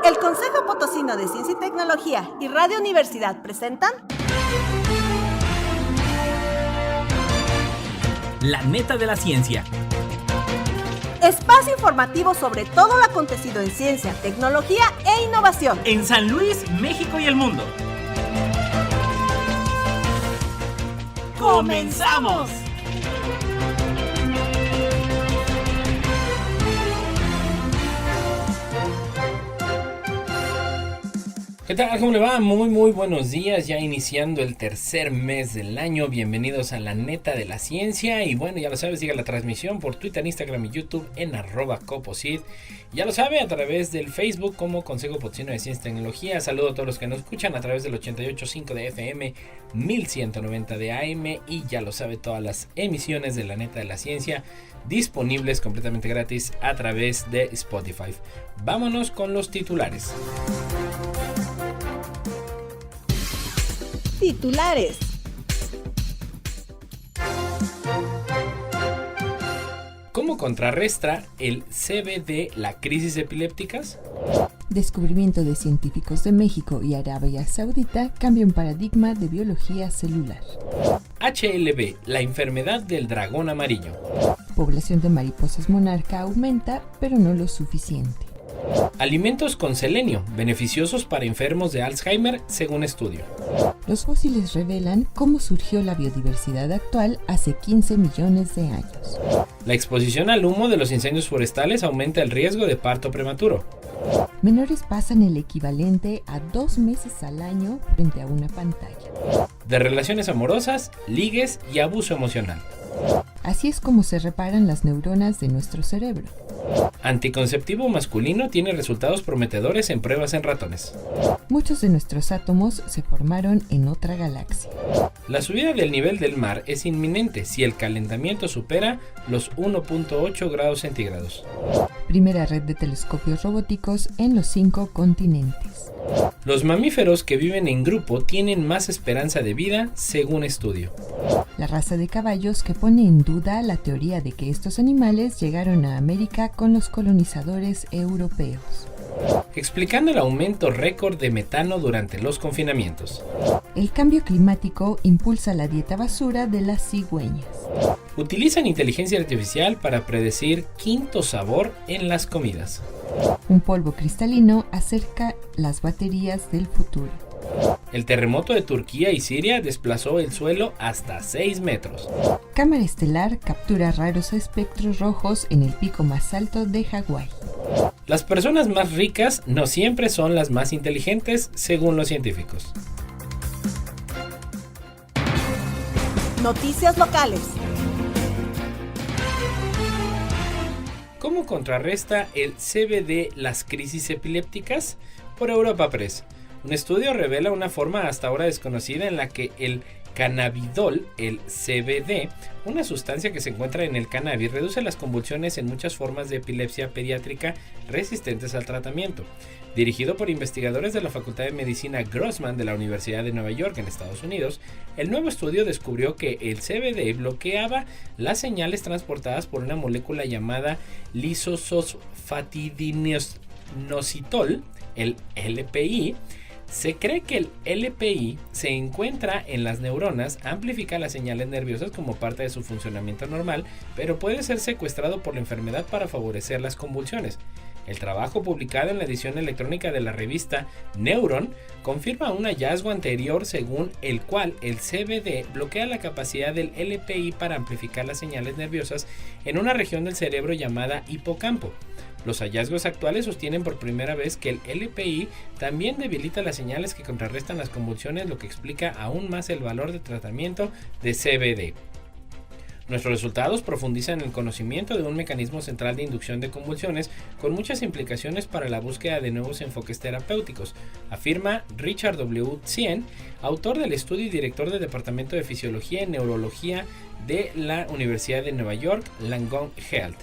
El Consejo Potosino de Ciencia y Tecnología y Radio Universidad presentan La Neta de la Ciencia. Espacio informativo sobre todo lo acontecido en ciencia, tecnología e innovación En San Luis, México y el mundo. ¡Comenzamos! ¿Qué tal? ¿Cómo le va? Muy buenos días, ya iniciando el tercer mes del año. Bienvenidos a La Neta de la Ciencia. Y bueno, ya lo sabes, siga la transmisión por Twitter, Instagram y YouTube en @coposit. Ya lo sabe, a través del Facebook como Consejo Potosino de Ciencia y Tecnología. Saludo a todos los que nos escuchan a través del 88.5 de FM, 1190 de AM. Y ya lo sabe, todas las emisiones de La Neta de la Ciencia disponibles completamente gratis a través de Spotify. Vámonos con los titulares. titulares. ¿Cómo contrarresta el CBD la crisis epilépticas? Descubrimiento de científicos de México y Arabia Saudita cambia un paradigma de biología celular. HLB, la enfermedad del dragón amarillo. Población de mariposas monarca aumenta, pero no lo suficiente. Alimentos con selenio, beneficiosos para enfermos de Alzheimer, según estudio. Los fósiles revelan cómo surgió la biodiversidad actual hace 15 millones de años. La exposición al humo de los incendios forestales aumenta el riesgo de parto prematuro. Menores pasan el equivalente a 2 meses al año frente a una pantalla. De relaciones amorosas, ligues y abuso emocional. Así es como se reparan las neuronas de nuestro cerebro. Anticonceptivo masculino tiene resultados prometedores en pruebas en ratones. Muchos de nuestros átomos se formaron en otra galaxia. La subida del nivel del mar es inminente si el calentamiento supera los 1.8 grados centígrados. Primera red de telescopios robóticos en los 5 continentes. Los mamíferos que viven en grupo tienen más esperanza de vida, según estudio. La raza de caballos que pone en duda la teoría de que estos animales llegaron a América con los colonizadores europeos. Explicando el aumento récord de metano durante los confinamientos. El cambio climático impulsa la dieta basura de las cigüeñas. Utilizan inteligencia artificial para predecir quinto sabor en las comidas. Un polvo cristalino acerca las baterías del futuro. El terremoto de Turquía y Siria desplazó el suelo hasta 6 metros. Cámara estelar captura raros espectros rojos en el pico más alto de Hawái. Las personas más ricas no siempre son las más inteligentes, según los científicos. Noticias locales. ¿Cómo contrarresta el CBD las crisis epilépticas? Por Europa Press. Un estudio revela una forma hasta ahora desconocida en la que el cannabidol, el CBD, una sustancia que se encuentra en el cannabis, reduce las convulsiones en muchas formas de epilepsia pediátrica resistentes al tratamiento. Dirigido por investigadores de la Facultad de Medicina Grossman de la Universidad de Nueva York en Estados Unidos, el nuevo estudio descubrió que el CBD bloqueaba las señales transportadas por una molécula llamada lisososfatidinositol, el LPI. Se cree que el LPI se encuentra en las neuronas, amplifica las señales nerviosas como parte de su funcionamiento normal, pero puede ser secuestrado por la enfermedad para favorecer las convulsiones. El trabajo publicado en la edición electrónica de la revista Neuron confirma un hallazgo anterior según el cual el CBD bloquea la capacidad del LPI para amplificar las señales nerviosas en una región del cerebro llamada hipocampo. Los hallazgos actuales sostienen por primera vez que el LPI también debilita las señales que contrarrestan las convulsiones, lo que explica aún más el valor de tratamiento de CBD. Nuestros resultados profundizan en el conocimiento de un mecanismo central de inducción de convulsiones con muchas implicaciones para la búsqueda de nuevos enfoques terapéuticos, afirma Richard W. Tsien, autor del estudio y director del Departamento de Fisiología y Neurología de la Universidad de Nueva York, Langone Health.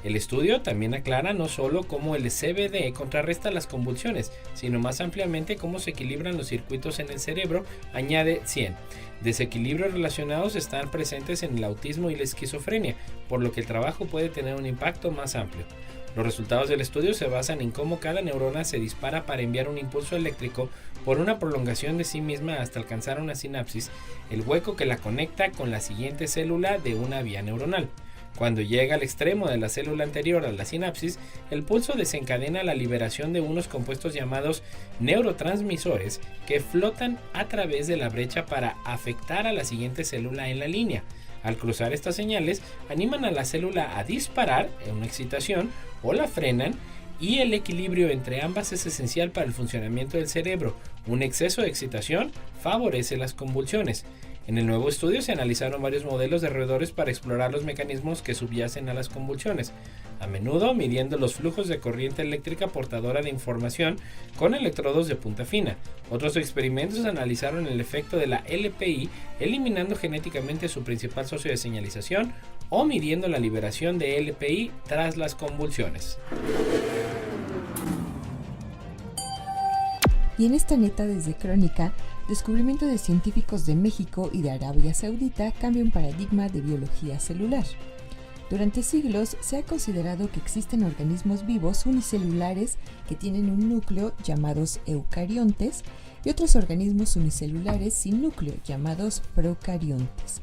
El estudio también aclara no solo cómo el CBD contrarresta las convulsiones, sino más ampliamente cómo se equilibran los circuitos en el cerebro, añade Tsien. Desequilibrios relacionados están presentes en el autismo y la esquizofrenia, por lo que el trabajo puede tener un impacto más amplio. Los resultados del estudio se basan en cómo cada neurona se dispara para enviar un impulso eléctrico por una prolongación de sí misma hasta alcanzar una sinapsis, el hueco que la conecta con la siguiente célula de una vía neuronal. Cuando llega al extremo de la célula anterior a la sinapsis, el pulso desencadena la liberación de unos compuestos llamados neurotransmisores que flotan a través de la brecha para afectar a la siguiente célula en la línea. Al cruzar estas señales, animan a la célula a disparar en una excitación o la frenan, y el equilibrio entre ambas es esencial para el funcionamiento del cerebro. Un exceso de excitación favorece las convulsiones. En el nuevo estudio se analizaron varios modelos de roedores para explorar los mecanismos que subyacen a las convulsiones, a menudo midiendo los flujos de corriente eléctrica portadora de información con electrodos de punta fina. Otros experimentos analizaron el efecto de la LPI eliminando genéticamente su principal socio de señalización o midiendo la liberación de LPI tras las convulsiones. Y en esta neta desde Crónica, descubrimiento de científicos de México y de Arabia Saudita cambia un paradigma de biología celular. Durante siglos se ha considerado que existen organismos vivos unicelulares que tienen un núcleo llamados eucariontes y otros organismos unicelulares sin núcleo llamados procariontes.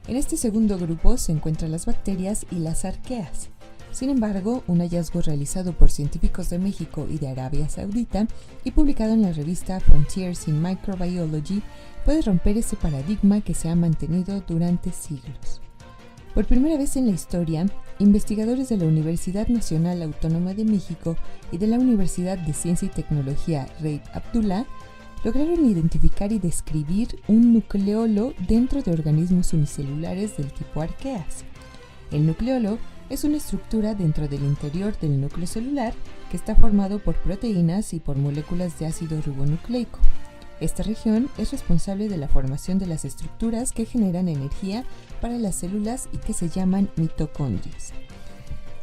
En este segundo grupo se encuentran las bacterias y las arqueas. Sin embargo, un hallazgo realizado por científicos de México y de Arabia Saudita y publicado en la revista Frontiers in Microbiology puede romper ese paradigma que se ha mantenido durante siglos. Por primera vez en la historia, investigadores de la Universidad Nacional Autónoma de México y de la Universidad de Ciencia y Tecnología Rey Abdullah lograron identificar y describir un nucleolo dentro de organismos unicelulares del tipo arqueas. El nucleolo es una estructura dentro del interior del núcleo celular que está formado por proteínas y por moléculas de ácido ribonucleico. Esta región es responsable de la formación de las estructuras que generan energía para las células y que se llaman mitocondrias.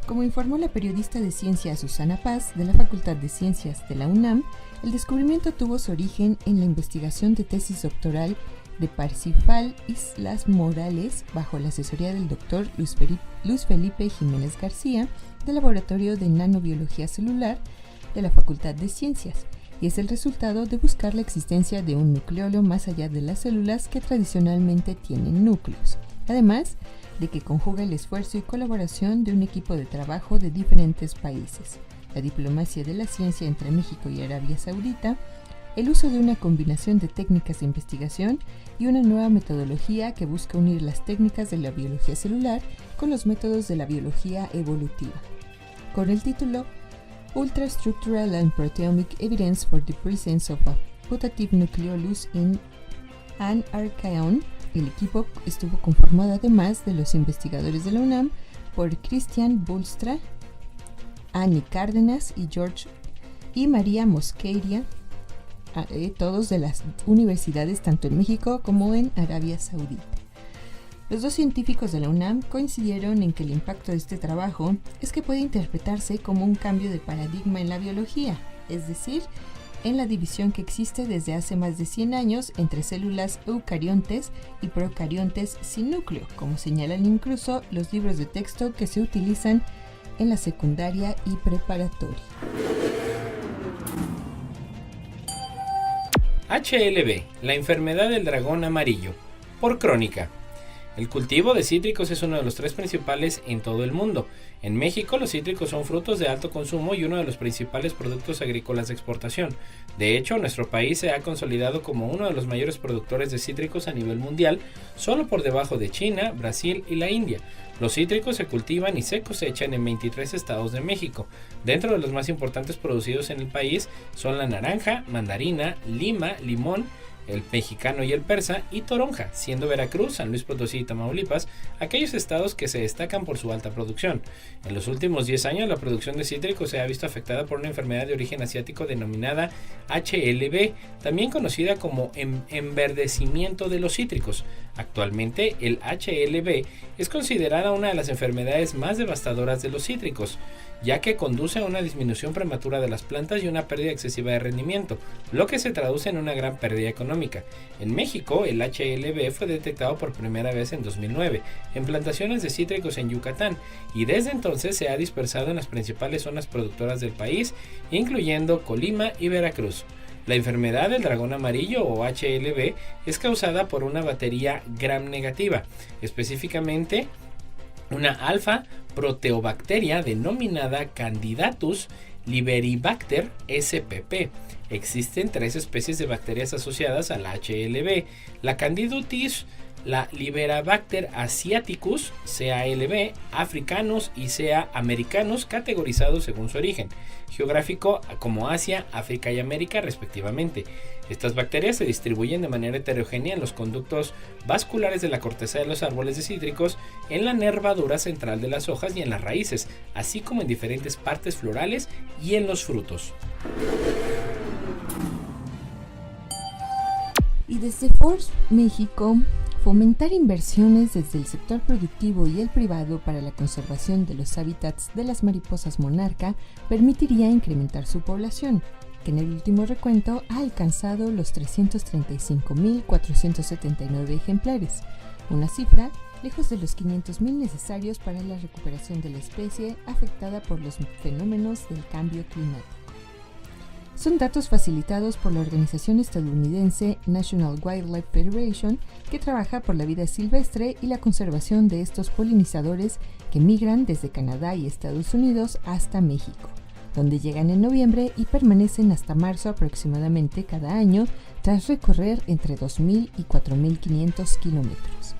Como informó la periodista de ciencia Susana Paz de la Facultad de Ciencias de la UNAM, el descubrimiento tuvo su origen en la investigación de tesis doctoral de Parsifal Islas Morales bajo la asesoría del Dr. Luis Felipe Jiménez García del Laboratorio de Nanobiología Celular de la Facultad de Ciencias, y es el resultado de buscar la existencia de un nucleolo más allá de las células que tradicionalmente tienen núcleos, además de que conjuga el esfuerzo y colaboración de un equipo de trabajo de diferentes países, la diplomacia de la ciencia entre México y Arabia Saudita, el uso de una combinación de técnicas de investigación y una nueva metodología que busca unir las técnicas de la biología celular con los métodos de la biología evolutiva. Con el título Ultrastructural and Proteomic Evidence for the Presence of a Putative Nucleolus in an Archaeon, el equipo estuvo conformado además de los investigadores de la UNAM por Christian Bulstra, Annie Cárdenas y María Mosqueira, todos de las universidades tanto en México como en Arabia Saudita. Los dos científicos de la UNAM coincidieron en que el impacto de este trabajo es que puede interpretarse como un cambio de paradigma en la biología, es decir, en la división que existe desde hace más de 100 años entre células eucariontes y procariontes sin núcleo, como señalan incluso los libros de texto que se utilizan en la secundaria y preparatoria. HLB, la enfermedad del dragón amarillo, por Crónica. El cultivo de cítricos es uno de los tres principales en todo el mundo. En México, los cítricos son frutos de alto consumo y uno de los principales productos agrícolas de exportación. De hecho, nuestro país se ha consolidado como uno de los mayores productores de cítricos a nivel mundial, solo por debajo de China, Brasil y la India. Los cítricos se cultivan y se cosechan en 23 estados de México. Dentro de los más importantes producidos en el país son la naranja, mandarina, lima, limón, el mexicano y el persa, y toronja, siendo Veracruz, San Luis Potosí y Tamaulipas aquellos estados que se destacan por su alta producción. En los últimos 10 años la producción de cítricos se ha visto afectada por una enfermedad de origen asiático denominada HLB, también conocida como enverdecimiento de los cítricos. Actualmente el HLB es considerada una de las enfermedades más devastadoras de los cítricos, ya que conduce a una disminución prematura de las plantas y una pérdida excesiva de rendimiento, lo que se traduce en una gran pérdida económica. económica. En México, el HLB fue detectado por primera vez en 2009 en plantaciones de cítricos en Yucatán y desde entonces se ha dispersado en las principales zonas productoras del país, incluyendo Colima y Veracruz. La enfermedad del dragón amarillo o HLB es causada por una batería gram negativa, específicamente una alfa proteobacteria denominada Candidatus liberibacter spp. Existen 3 especies de bacterias asociadas al HLB, la Candidatus, la Liberibacter asiaticus, CALB, africanus y CA americanus, categorizados según su origen geográfico como Asia, África y América respectivamente. Estas bacterias se distribuyen de manera heterogénea en los conductos vasculares de la corteza de los árboles de cítricos, en la nervadura central de las hojas y en las raíces, así como en diferentes partes florales y en los frutos. Y desde Force México, fomentar inversiones desde el sector productivo y el privado para la conservación de los hábitats de las mariposas monarca permitiría incrementar su población, que en el último recuento ha alcanzado los 335.479 ejemplares, una cifra lejos de los 500.000 necesarios para la recuperación de la especie afectada por los fenómenos del cambio climático. Son datos facilitados por la organización estadounidense National Wildlife Federation, que trabaja por la vida silvestre y la conservación de estos polinizadores que migran desde Canadá y Estados Unidos hasta México, donde llegan en noviembre y permanecen hasta marzo aproximadamente cada año, tras recorrer entre 2.000 y 4.500 kilómetros.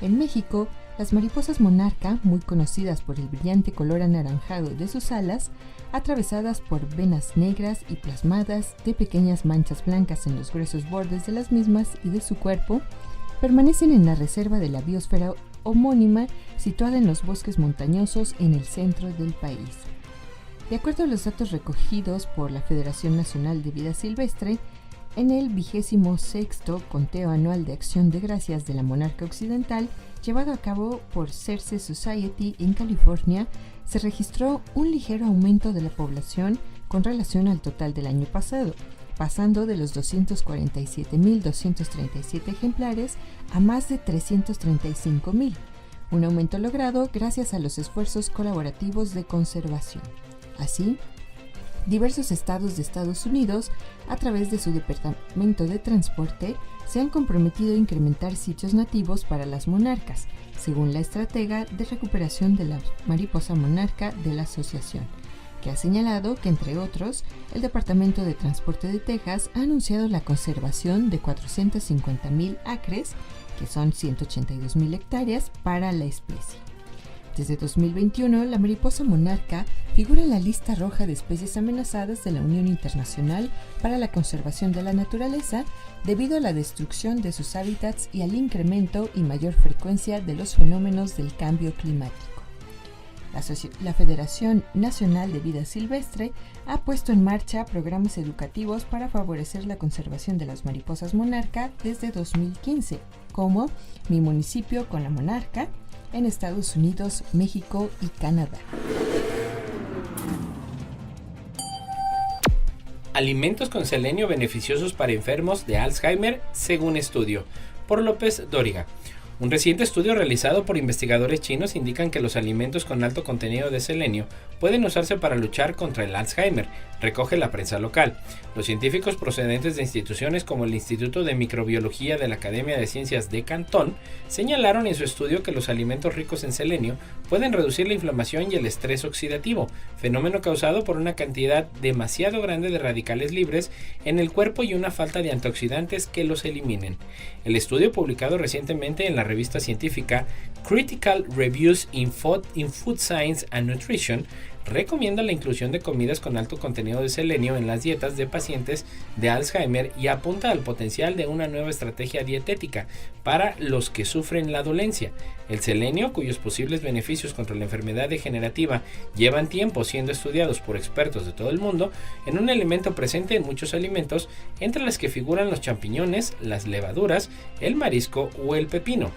En México, las mariposas monarca, muy conocidas por el brillante color anaranjado de sus alas, atravesadas por venas negras y plasmadas de pequeñas manchas blancas en los gruesos bordes de las mismas y de su cuerpo, permanecen en la reserva de la biosfera homónima situada en los bosques montañosos en el centro del país. De acuerdo a los datos recogidos por la Federación Nacional de Vida Silvestre, en el 26º Conteo Anual de Acción de Gracias de la Monarca Occidental, llevado a cabo por Cerce Society en California, se registró un ligero aumento de la población con relación al total del año pasado, pasando de los 247.237 ejemplares a más de 335.000, un aumento logrado gracias a los esfuerzos colaborativos de conservación. Así, diversos estados de Estados Unidos, a través de su Departamento de Transporte, se han comprometido a incrementar sitios nativos para las monarcas, según la estratega de recuperación de la mariposa monarca de la asociación, que ha señalado que, entre otros, el Departamento de Transporte de Texas ha anunciado la conservación de 450.000 acres, que son 182.000 hectáreas, para la especie. Desde 2021, la mariposa monarca figura en la lista roja de especies amenazadas de la Unión Internacional para la Conservación de la Naturaleza debido a la destrucción de sus hábitats y al incremento y mayor frecuencia de los fenómenos del cambio climático. La Federación Nacional de Vida Silvestre ha puesto en marcha programas educativos para favorecer la conservación de las mariposas monarca desde 2015, como Mi Municipio con la Monarca, en Estados Unidos, México y Canadá. Alimentos con selenio beneficiosos para enfermos de Alzheimer, según estudio, por López Dóriga. Un reciente estudio realizado por investigadores chinos indican que los alimentos con alto contenido de selenio pueden usarse para luchar contra el Alzheimer, recoge la prensa local. Los científicos procedentes de instituciones como el Instituto de Microbiología de la Academia de Ciencias de Cantón señalaron en su estudio que los alimentos ricos en selenio pueden reducir la inflamación y el estrés oxidativo, fenómeno causado por una cantidad demasiado grande de radicales libres en el cuerpo y una falta de antioxidantes que los eliminen. El estudio, publicado recientemente en la revista científica Critical Reviews in Food Science and Nutrition, recomienda la inclusión de comidas con alto contenido de selenio en las dietas de pacientes de Alzheimer y apunta al potencial de una nueva estrategia dietética para los que sufren la dolencia. El selenio, cuyos posibles beneficios contra la enfermedad degenerativa llevan tiempo siendo estudiados por expertos de todo el mundo, en un elemento presente en muchos alimentos, entre las que figuran los champiñones, las levaduras, el marisco o el pepino.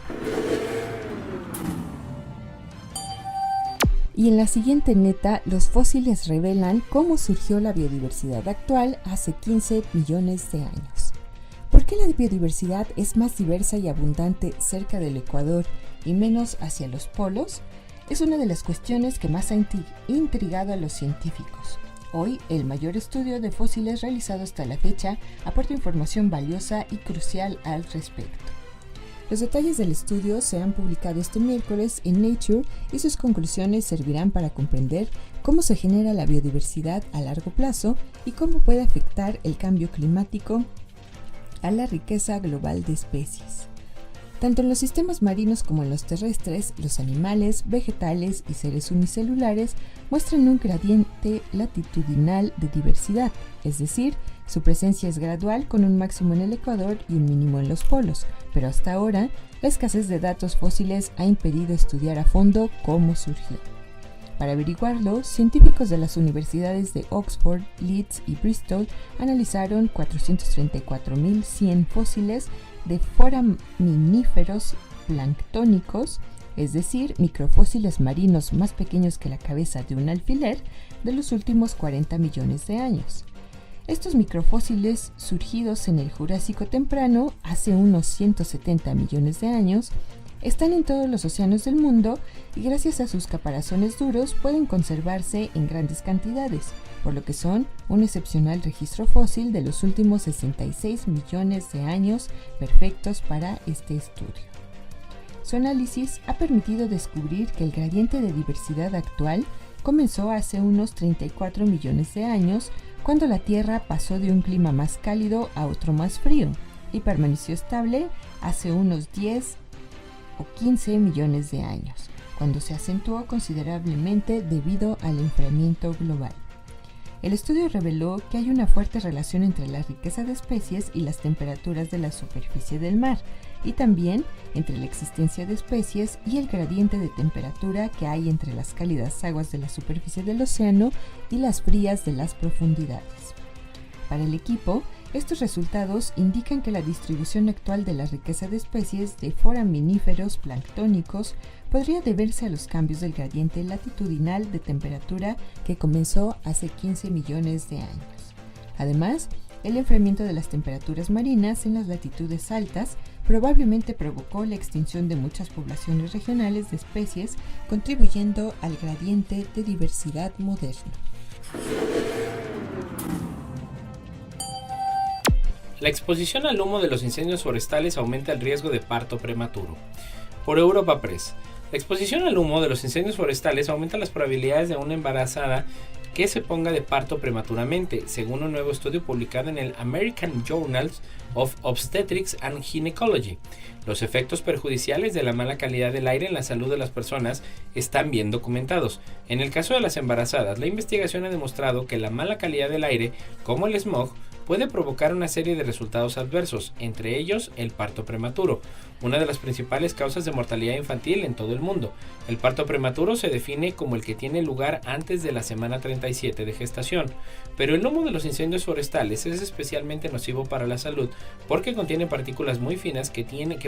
Y en la siguiente neta, los fósiles revelan cómo surgió la biodiversidad actual hace 15 millones de años. ¿Por qué la biodiversidad es más diversa y abundante cerca del Ecuador y menos hacia los polos? Es una de las cuestiones que más ha intrigado a los científicos. Hoy, el mayor estudio de fósiles realizado hasta la fecha aporta información valiosa y crucial al respecto. Los detalles del estudio se han publicado este miércoles en Nature y sus conclusiones servirán para comprender cómo se genera la biodiversidad a largo plazo y cómo puede afectar el cambio climático a la riqueza global de especies. Tanto en los sistemas marinos como en los terrestres, los animales, vegetales y seres unicelulares muestran un gradiente latitudinal de diversidad, es decir, su presencia es gradual con un máximo en el Ecuador y un mínimo en los polos, pero hasta ahora la escasez de datos fósiles ha impedido estudiar a fondo cómo surgió. Para averiguarlo, científicos de las universidades de Oxford, Leeds y Bristol analizaron 434.100 fósiles de foraminíferos planctónicos, es decir, microfósiles marinos más pequeños que la cabeza de un alfiler, de los últimos 40 millones de años. Estos microfósiles, surgidos en el Jurásico temprano, hace unos 170 millones de años, están en todos los océanos del mundo y gracias a sus caparazones duros pueden conservarse en grandes cantidades, por lo que son un excepcional registro fósil de los últimos 66 millones de años perfectos para este estudio. Su análisis ha permitido descubrir que el gradiente de diversidad actual comenzó hace unos 34 millones de años, cuando la Tierra pasó de un clima más cálido a otro más frío y permaneció estable hace unos 10 o 15 millones de años, cuando se acentuó considerablemente debido al enfriamiento global. El estudio reveló que hay una fuerte relación entre la riqueza de especies y las temperaturas de la superficie del mar, y también entre la existencia de especies y el gradiente de temperatura que hay entre las cálidas aguas de la superficie del océano y las frías de las profundidades. Para el equipo, estos resultados indican que la distribución actual de la riqueza de especies de foraminíferos planctónicos podría deberse a los cambios del gradiente latitudinal de temperatura que comenzó hace 15 millones de años. Además, el enfriamiento de las temperaturas marinas en las latitudes altas probablemente provocó la extinción de muchas poblaciones regionales de especies, contribuyendo al gradiente de diversidad moderno. La exposición al humo de los incendios forestales aumenta el riesgo de parto prematuro. Por Europa Press. La exposición al humo de los incendios forestales aumenta las probabilidades de una embarazada que se ponga de parto prematuramente, según un nuevo estudio publicado en el American Journal of Obstetrics and Gynecology. Los efectos perjudiciales de la mala calidad del aire en la salud de las personas están bien documentados. En el caso de las embarazadas, la investigación ha demostrado que la mala calidad del aire, como el smog, puede provocar una serie de resultados adversos, entre ellos el parto prematuro, una de las principales causas de mortalidad infantil en todo el mundo. El parto prematuro se define como el que tiene lugar antes de la semana 37 de gestación, pero el humo de los incendios forestales es especialmente nocivo para la salud porque contiene partículas muy finas que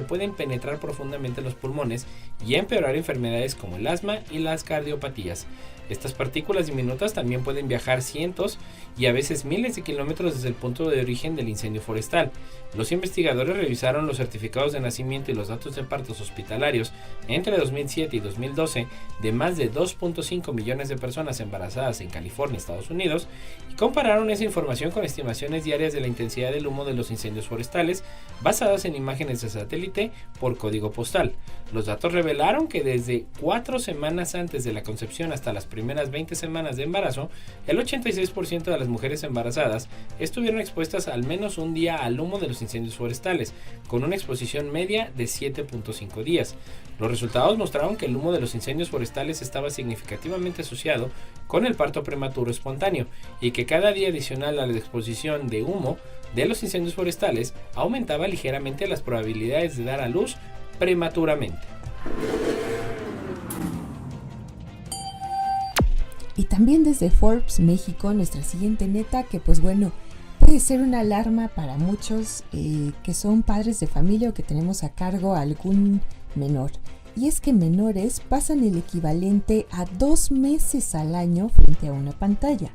pueden penetrar profundamente los pulmones y empeorar enfermedades como el asma y las cardiopatías. Estas partículas diminutas también pueden viajar cientos y a veces miles de kilómetros desde el punto de origen del incendio forestal. Los investigadores revisaron los certificados de nacimiento y los datos de partos hospitalarios entre 2007 y 2012 de más de 2.5 millones de personas embarazadas en California, Estados Unidos, y compararon esa información con estimaciones diarias de la intensidad del humo de los incendios forestales basadas en imágenes de satélite por código postal. Los datos revelaron que desde 4 semanas antes de la concepción hasta las primeras 20 semanas de embarazo, el 86% de las mujeres embarazadas estuvieron expuestas al menos un día al humo de los incendios forestales, con una exposición media de 7.5 días. Los resultados mostraron que el humo de los incendios forestales estaba significativamente asociado con el parto prematuro espontáneo y que cada día adicional a la exposición de humo de los incendios forestales aumentaba ligeramente las probabilidades de dar a luz prematuramente. Y también desde Forbes México, nuestra siguiente neta, que pues bueno, puede ser una alarma para muchos que son padres de familia o que tenemos a cargo a algún menor. Y es que menores pasan el equivalente a 2 meses al año frente a una pantalla.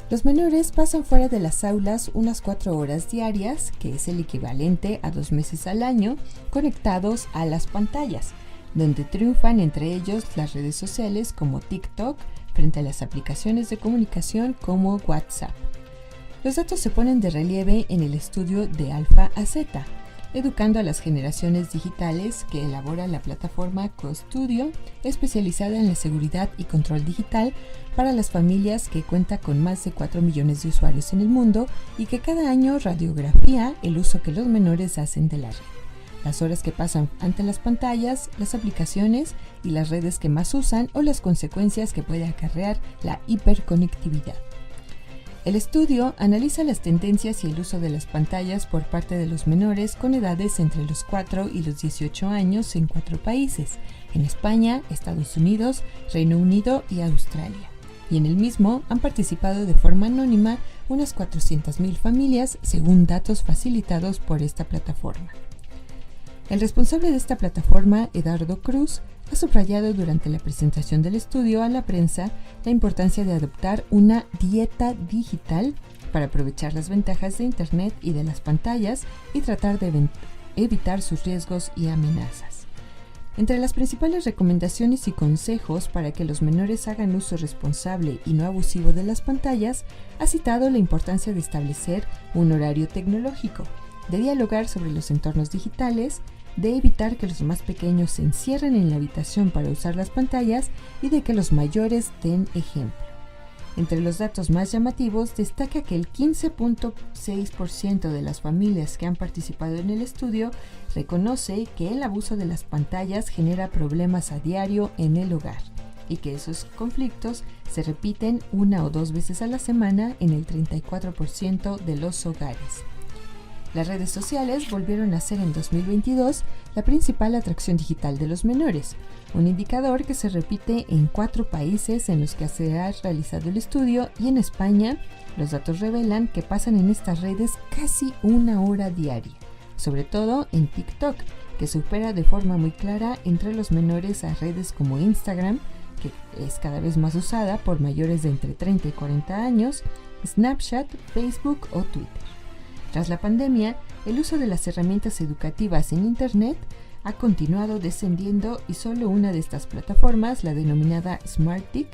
Los menores pasan fuera de las aulas unas 4 horas diarias, que es el equivalente a 2 meses al año, conectados a las pantallas, donde triunfan entre ellos las redes sociales como TikTok frente a las aplicaciones de comunicación como WhatsApp. Los datos se ponen de relieve en el estudio de Alfa a Z, educando a las generaciones digitales que elabora la plataforma CoStudio, especializada en la seguridad y control digital para las familias, que cuenta con más de 4 millones de usuarios en el mundo y que cada año radiografía el uso que los menores hacen de la red, las horas que pasan ante las pantallas, las aplicaciones y las redes que más usan o las consecuencias que puede acarrear la hiperconectividad. El estudio analiza las tendencias y el uso de las pantallas por parte de los menores con edades entre los 4 y los 18 años en 4 países, en España, Estados Unidos, Reino Unido y Australia. Y en el mismo han participado de forma anónima unas 400.000 familias, según datos facilitados por esta plataforma. El responsable de esta plataforma, Eduardo Cruz, ha subrayado durante la presentación del estudio a la prensa la importancia de adoptar una dieta digital para aprovechar las ventajas de Internet y de las pantallas y tratar de evitar sus riesgos y amenazas. Entre las principales recomendaciones y consejos para que los menores hagan uso responsable y no abusivo de las pantallas, ha citado la importancia de establecer un horario tecnológico, de dialogar sobre los entornos digitales, de evitar que los más pequeños se encierren en la habitación para usar las pantallas y de que los mayores den ejemplo. Entre los datos más llamativos destaca que el 15.6% de las familias que han participado en el estudio reconoce que el abuso de las pantallas genera problemas a diario en el hogar y que esos conflictos se repiten 1 o 2 veces a la semana en el 34% de los hogares. Las redes sociales volvieron a ser en 2022 la principal atracción digital de los menores, un indicador que se repite en 4 países en los que se ha realizado el estudio, y en España los datos revelan que pasan en estas redes casi 1 hora diaria, sobre todo en TikTok, que supera de forma muy clara entre los menores a redes como Instagram, que es cada vez más usada por mayores de entre 30 y 40 años, Snapchat, Facebook o Twitter. Tras la pandemia, el uso de las herramientas educativas en Internet ha continuado descendiendo y solo una de estas plataformas, la denominada SmartTic,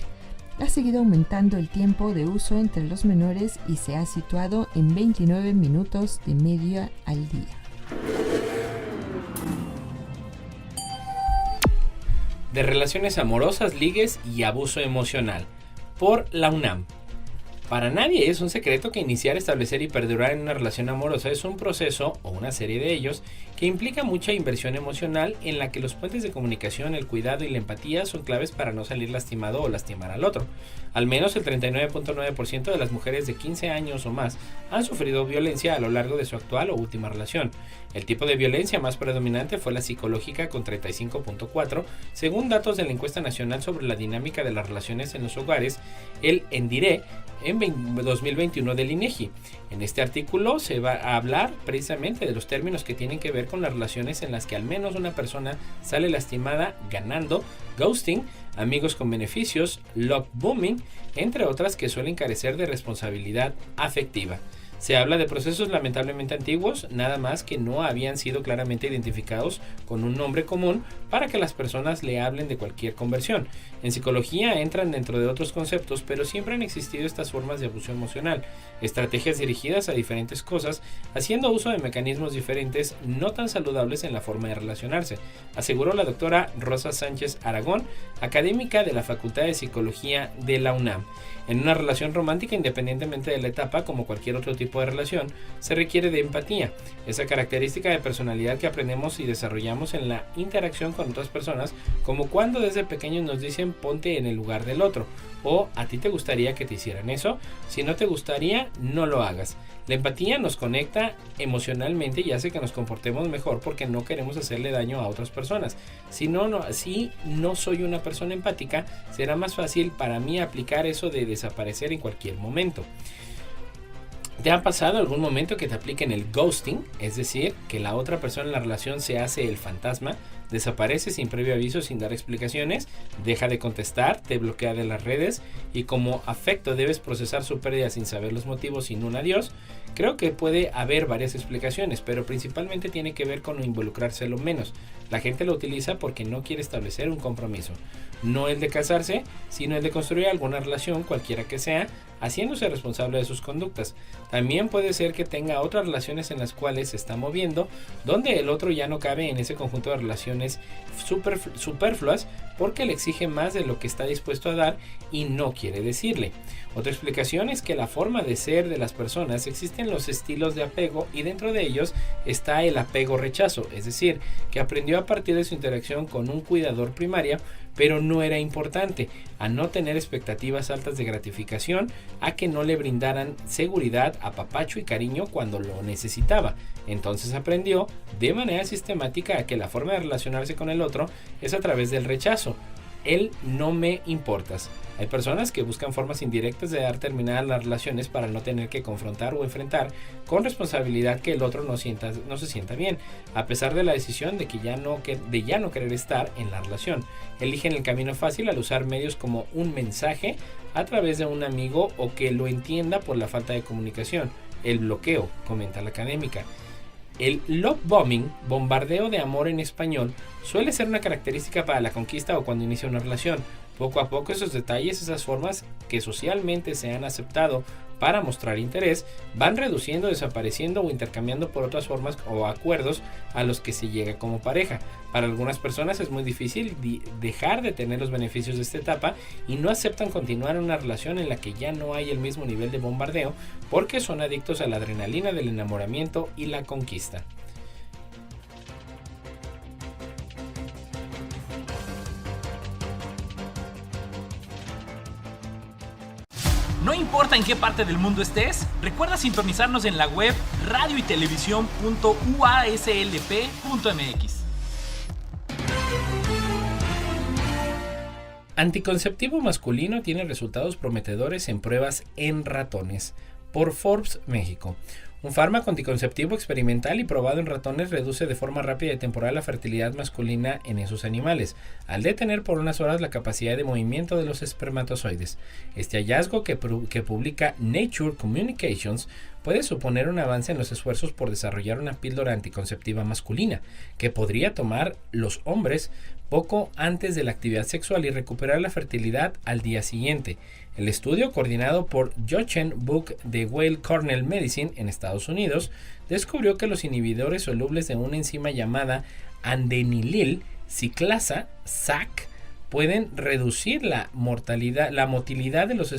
ha seguido aumentando el tiempo de uso entre los menores y se ha situado en 29 minutos de media al día. De relaciones amorosas, ligues y abuso emocional, por la UNAM. Para nadie es un secreto que iniciar, establecer y perdurar en una relación amorosa es un proceso, o una serie de ellos, que implica mucha inversión emocional, en la que los puentes de comunicación, el cuidado y la empatía son claves para no salir lastimado o lastimar al otro. Al menos el 39.9% de las mujeres de 15 años o más han sufrido violencia a lo largo de su actual o última relación. El tipo de violencia más predominante fue la psicológica, con 35.4%, según datos de la Encuesta Nacional sobre la Dinámica de las Relaciones en los Hogares, el ENDIRE, en 2021 del INEGI. En este artículo se va a hablar precisamente de los términos que tienen que ver con las relaciones en las que al menos una persona sale lastimada, ganando, ghosting, amigos con beneficios, love bombing, entre otras que suelen carecer de responsabilidad afectiva. Se habla de procesos lamentablemente antiguos, nada más que no habían sido claramente identificados con un nombre común para que las personas le hablen de cualquier conversión. En psicología entran dentro de otros conceptos, pero siempre han existido estas formas de abuso emocional, estrategias dirigidas a diferentes cosas, haciendo uso de mecanismos diferentes no tan saludables en la forma de relacionarse, aseguró la doctora Rosa Sánchez Aragón, académica de la Facultad de Psicología de la UNAM. En una relación romántica, independientemente de la etapa, como cualquier otro tipo de relación, se requiere de empatía, esa característica de personalidad que aprendemos y desarrollamos en la interacción con otras personas, como cuando desde pequeños nos dicen ponte en el lugar del otro, o a ti te gustaría que te hicieran eso, si no te gustaría, no lo hagas. La empatía nos conecta emocionalmente y hace que nos comportemos mejor porque no queremos hacerle daño a otras personas. Si no soy una persona empática, será más fácil para mí aplicar eso de desaparecer en cualquier momento. ¿Te ha pasado algún momento que te apliquen el ghosting? Es decir, que la otra persona en la relación se hace el fantasma, desaparece sin previo aviso, sin dar explicaciones, deja de contestar, te bloquea de las redes y como afecto debes procesar su pérdida sin saber los motivos, sin un adiós. Creo que puede haber varias explicaciones, pero principalmente tiene que ver con involucrarse lo menos. La gente lo utiliza porque no quiere establecer un compromiso, no el de casarse, sino el de construir alguna relación, cualquiera que sea, haciéndose responsable de sus conductas. También puede ser que tenga otras relaciones en las cuales se está moviendo, donde el otro ya no cabe en ese conjunto de relaciones superfluas porque le exige más de lo que está dispuesto a dar y no quiere decirle. Otra explicación es que la forma de ser de las personas, existen los estilos de apego y dentro de ellos está el apego-rechazo, es decir, que aprendió a partir de su interacción con un cuidador primario, pero no era importante, a no tener expectativas altas de gratificación, a que no le brindaran seguridad, apapacho y cariño cuando lo necesitaba. Entonces aprendió de manera sistemática a que la forma de relacionarse con el otro es a través del rechazo. El no me importas. Hay personas que buscan formas indirectas de dar terminadas las relaciones para no tener que confrontar o enfrentar con responsabilidad que el otro no se sienta bien, a pesar de la decisión de ya no querer estar en la relación. Eligen el camino fácil al usar medios como un mensaje a través de un amigo o que lo entienda por la falta de comunicación. El bloqueo, comenta la académica. El love bombing, bombardeo de amor en español, suele ser una característica para la conquista o cuando inicia una relación. Poco a poco esos detalles, esas formas que socialmente se han aceptado para mostrar interés, van reduciendo, desapareciendo o intercambiando por otras formas o acuerdos a los que se llega como pareja. Para algunas personas es muy difícil dejar de tener los beneficios de esta etapa y no aceptan continuar en una relación en la que ya no hay el mismo nivel de bombardeo porque son adictos a la adrenalina del enamoramiento y la conquista. No importa en qué parte del mundo estés, recuerda sintonizarnos en la web radioytelevisión.uaslp.mx. Anticonceptivo masculino tiene resultados prometedores en pruebas en ratones. Por Forbes, México. Un fármaco anticonceptivo experimental y probado en ratones reduce de forma rápida y temporal la fertilidad masculina en esos animales, al detener por unas horas la capacidad de movimiento de los espermatozoides. Este hallazgo que publica Nature Communications puede suponer un avance en los esfuerzos por desarrollar una píldora anticonceptiva masculina, que podría tomar los hombres poco antes de la actividad sexual y recuperar la fertilidad al día siguiente. El estudio, coordinado por Jochen Buck de Weill Cornell Medicine en Estados Unidos, descubrió que los inhibidores solubles de una enzima llamada adenilil ciclasa, SAC, pueden reducir la motilidad de los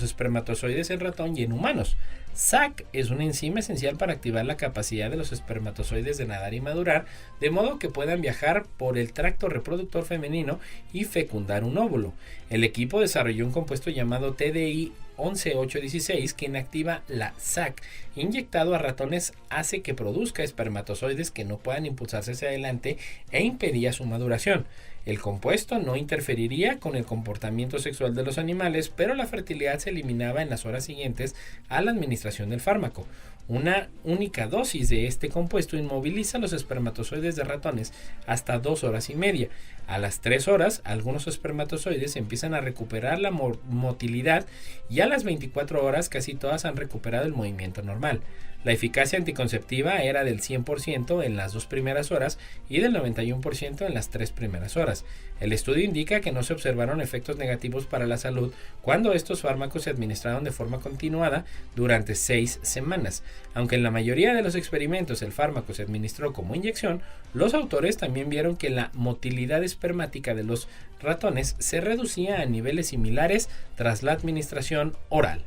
espermatozoides en ratón y en humanos. SAC es una enzima esencial para activar la capacidad de los espermatozoides de nadar y madurar, de modo que puedan viajar por el tracto reproductor femenino y fecundar un óvulo. El equipo desarrolló un compuesto llamado TDI 11816 que inactiva la SAC. Inyectado a ratones hace que produzca espermatozoides que no puedan impulsarse hacia adelante e impedía su maduración. El compuesto no interferiría con el comportamiento sexual de los animales, pero la fertilidad se eliminaba en las horas siguientes a la administración del fármaco. Una única dosis de este compuesto inmoviliza los espermatozoides de ratones hasta 2 horas y media. A las 3 horas, algunos espermatozoides empiezan a recuperar la motilidad y a las 24 horas casi todas han recuperado el movimiento normal. La eficacia anticonceptiva era del 100% en las 2 primeras horas y del 91% en las 3 primeras horas. El estudio indica que no se observaron efectos negativos para la salud cuando estos fármacos se administraron de forma continuada durante 6 semanas. Aunque en la mayoría de los experimentos el fármaco se administró como inyección, los autores también vieron que la motilidad espermática de los ratones se reducía a niveles similares tras la administración oral.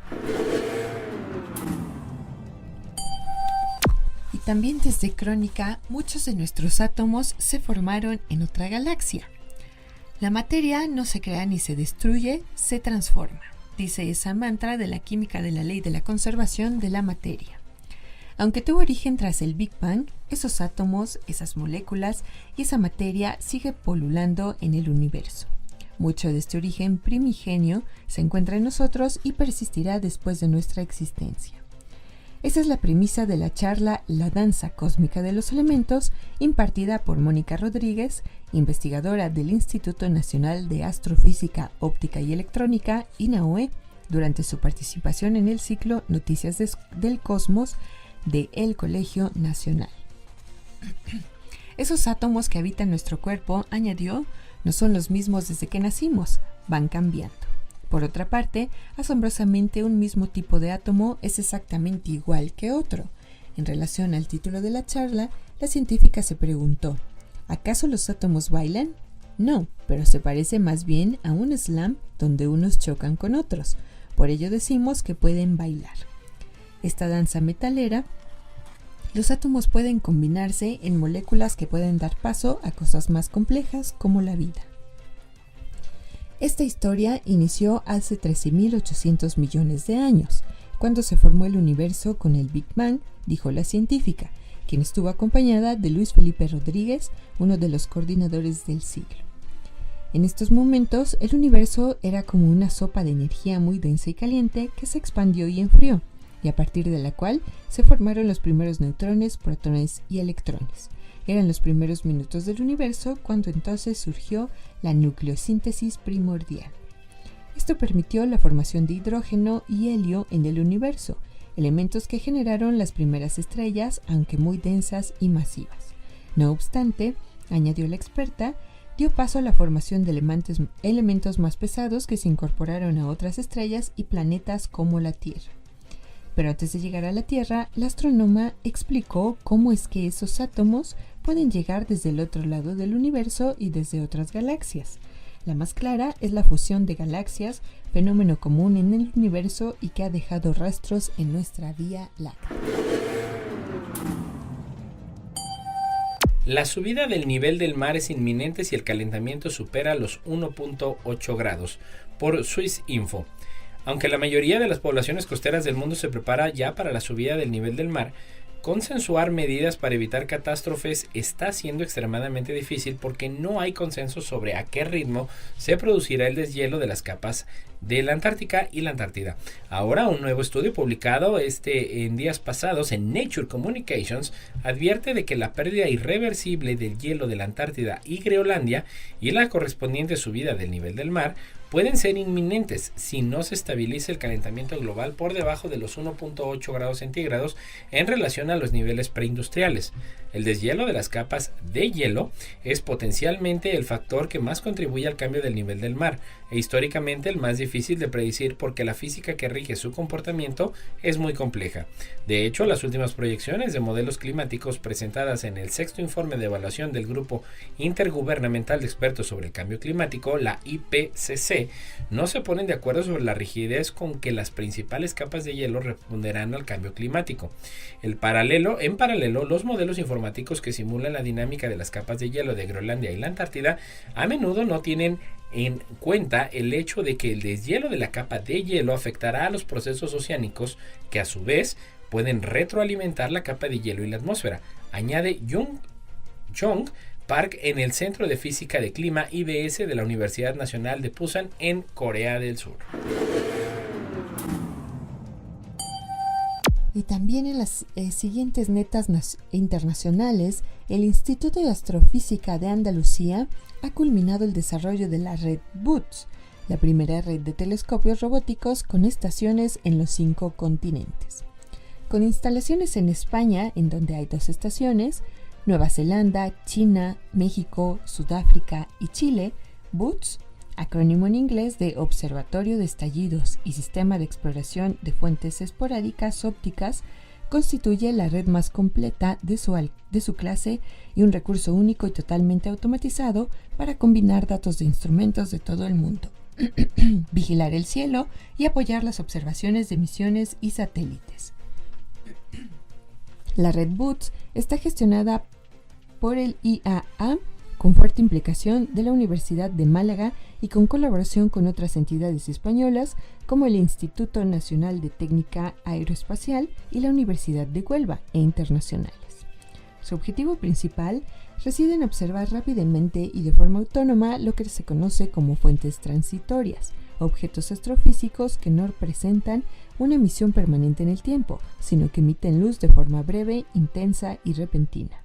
Y también desde Crónica, muchos de nuestros átomos se formaron en otra galaxia. La materia no se crea ni se destruye, se transforma, dice esa mantra de la química de la ley de la conservación de la materia. Aunque tuvo origen tras el Big Bang, esos átomos, esas moléculas y esa materia sigue polulando en el universo. Mucho de este origen primigenio se encuentra en nosotros y persistirá después de nuestra existencia. Esa es la premisa de la charla La danza cósmica de los elementos, impartida por Mónica Rodríguez, investigadora del Instituto Nacional de Astrofísica, Óptica y Electrónica, INAOE, durante su participación en el ciclo Noticias del Cosmos de El Colegio Nacional. Esos átomos que habitan nuestro cuerpo, añadió, no son los mismos desde que nacimos, van cambiando. Por otra parte, asombrosamente un mismo tipo de átomo es exactamente igual que otro. En relación al título de la charla, la científica se preguntó, ¿acaso los átomos bailan? No, pero se parece más bien a un slam donde unos chocan con otros. Por ello decimos que pueden bailar. Esta danza metalera, los átomos pueden combinarse en moléculas que pueden dar paso a cosas más complejas como la vida. Esta historia inició hace 13.800 millones de años, cuando se formó el universo con el Big Bang, dijo la científica, quien estuvo acompañada de Luis Felipe Rodríguez, uno de los coordinadores del siglo. En estos momentos, el universo era como una sopa de energía muy densa y caliente que se expandió y enfrió, y a partir de la cual se formaron los primeros neutrones, protones y electrones. Eran los primeros minutos del universo cuando entonces surgió la nucleosíntesis primordial. Esto permitió la formación de hidrógeno y helio en el universo, elementos que generaron las primeras estrellas, aunque muy densas y masivas. No obstante, añadió la experta, dio paso a la formación de elementos más pesados que se incorporaron a otras estrellas y planetas como la Tierra. Pero antes de llegar a la Tierra, la astrónoma explicó cómo es que esos átomos pueden llegar desde el otro lado del universo y desde otras galaxias. La más clara es la fusión de galaxias, fenómeno común en el universo y que ha dejado rastros en nuestra Vía Láctea. La subida del nivel del mar es inminente si el calentamiento supera los 1.8 grados, por Swiss Info. Aunque la mayoría de las poblaciones costeras del mundo se prepara ya para la subida del nivel del mar, consensuar medidas para evitar catástrofes está siendo extremadamente difícil porque no hay consenso sobre a qué ritmo se producirá el deshielo de las capas de la Antártica y la Antártida. Ahora, un nuevo estudio publicado en días pasados en Nature Communications advierte de que la pérdida irreversible del hielo de la Antártida y Groenlandia y la correspondiente subida del nivel del mar pueden ser inminentes si no se estabiliza el calentamiento global por debajo de los 1.8 grados centígrados en relación a los niveles preindustriales. El deshielo de las capas de hielo es potencialmente el factor que más contribuye al cambio del nivel del mar e históricamente el más difícil de predecir porque la física que rige su comportamiento es muy compleja. De hecho, las últimas proyecciones de modelos climáticos presentadas en el sexto informe de evaluación del Grupo Intergubernamental de Expertos sobre el Cambio Climático, la IPCC, no se ponen de acuerdo sobre la rigidez con que las principales capas de hielo responderán al cambio climático. En paralelo, los modelos informáticos que simulan la dinámica de las capas de hielo de Groenlandia y la Antártida a menudo no tienen en cuenta el hecho de que el deshielo de la capa de hielo afectará a los procesos oceánicos que a su vez pueden retroalimentar la capa de hielo y la atmósfera, añade Jong Park en el Centro de Física de Clima IBS de la Universidad Nacional de Pusan en Corea del Sur. Y también en las siguientes netas internacionales, el Instituto de Astrofísica de Andalucía ha culminado el desarrollo de la red BOOTS, la primera red de telescopios robóticos con estaciones en los 5 continentes. Con instalaciones en España, en donde hay 2 estaciones, Nueva Zelanda, China, México, Sudáfrica y Chile, BOOTS, acrónimo en inglés de Observatorio de Estallidos y Sistema de Exploración de Fuentes Esporádicas Ópticas, constituye la red más completa de su clase y un recurso único y totalmente automatizado para combinar datos de instrumentos de todo el mundo, vigilar el cielo y apoyar las observaciones de misiones y satélites. La red BOOTS está gestionada por el IAA, con fuerte implicación de la Universidad de Málaga y con colaboración con otras entidades españolas como el Instituto Nacional de Técnica Aeroespacial y la Universidad de Huelva e internacionales. Su objetivo principal reside en observar rápidamente y de forma autónoma lo que se conoce como fuentes transitorias, objetos astrofísicos que no presentan una emisión permanente en el tiempo, sino que emiten luz de forma breve, intensa y repentina.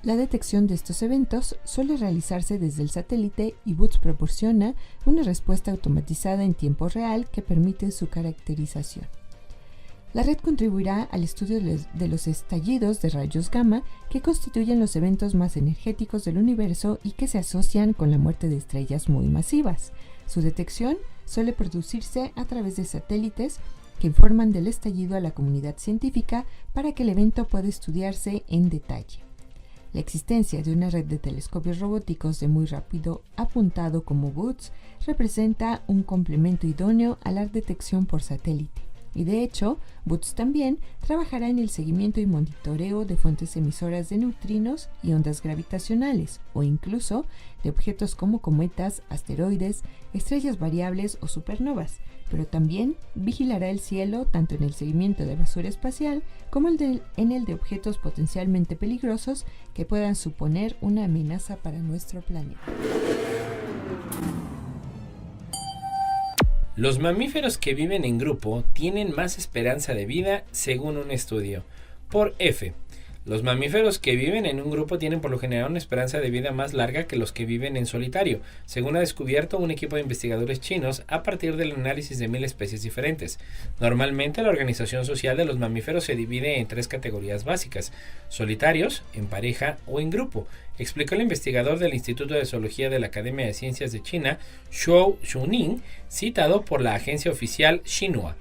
La detección de estos eventos suele realizarse desde el satélite y Boots proporciona una respuesta automatizada en tiempo real que permite su caracterización. La red contribuirá al estudio de los estallidos de rayos gamma que constituyen los eventos más energéticos del universo y que se asocian con la muerte de estrellas muy masivas. Su detección suele producirse a través de satélites que informan del estallido a la comunidad científica para que el evento pueda estudiarse en detalle. La existencia de una red de telescopios robóticos de muy rápido apuntado como Boots representa un complemento idóneo a la detección por satélite. Y de hecho, Boots también trabajará en el seguimiento y monitoreo de fuentes emisoras de neutrinos y ondas gravitacionales, o incluso de objetos como cometas, asteroides, estrellas variables o supernovas, pero también vigilará el cielo tanto en el seguimiento de basura espacial como en el de objetos potencialmente peligrosos que puedan suponer una amenaza para nuestro planeta. Los mamíferos que viven en grupo tienen más esperanza de vida según un estudio. Por F. Los mamíferos que viven en un grupo tienen por lo general una esperanza de vida más larga que los que viven en solitario, según ha descubierto un equipo de investigadores chinos a partir del análisis de 1000 especies diferentes. Normalmente la organización social de los mamíferos se divide en 3 categorías básicas: solitarios, en pareja o en grupo, explicó el investigador del Instituto de Zoología de la Academia de Ciencias de China, Zhou Xuning, citado por la agencia oficial Xinhua.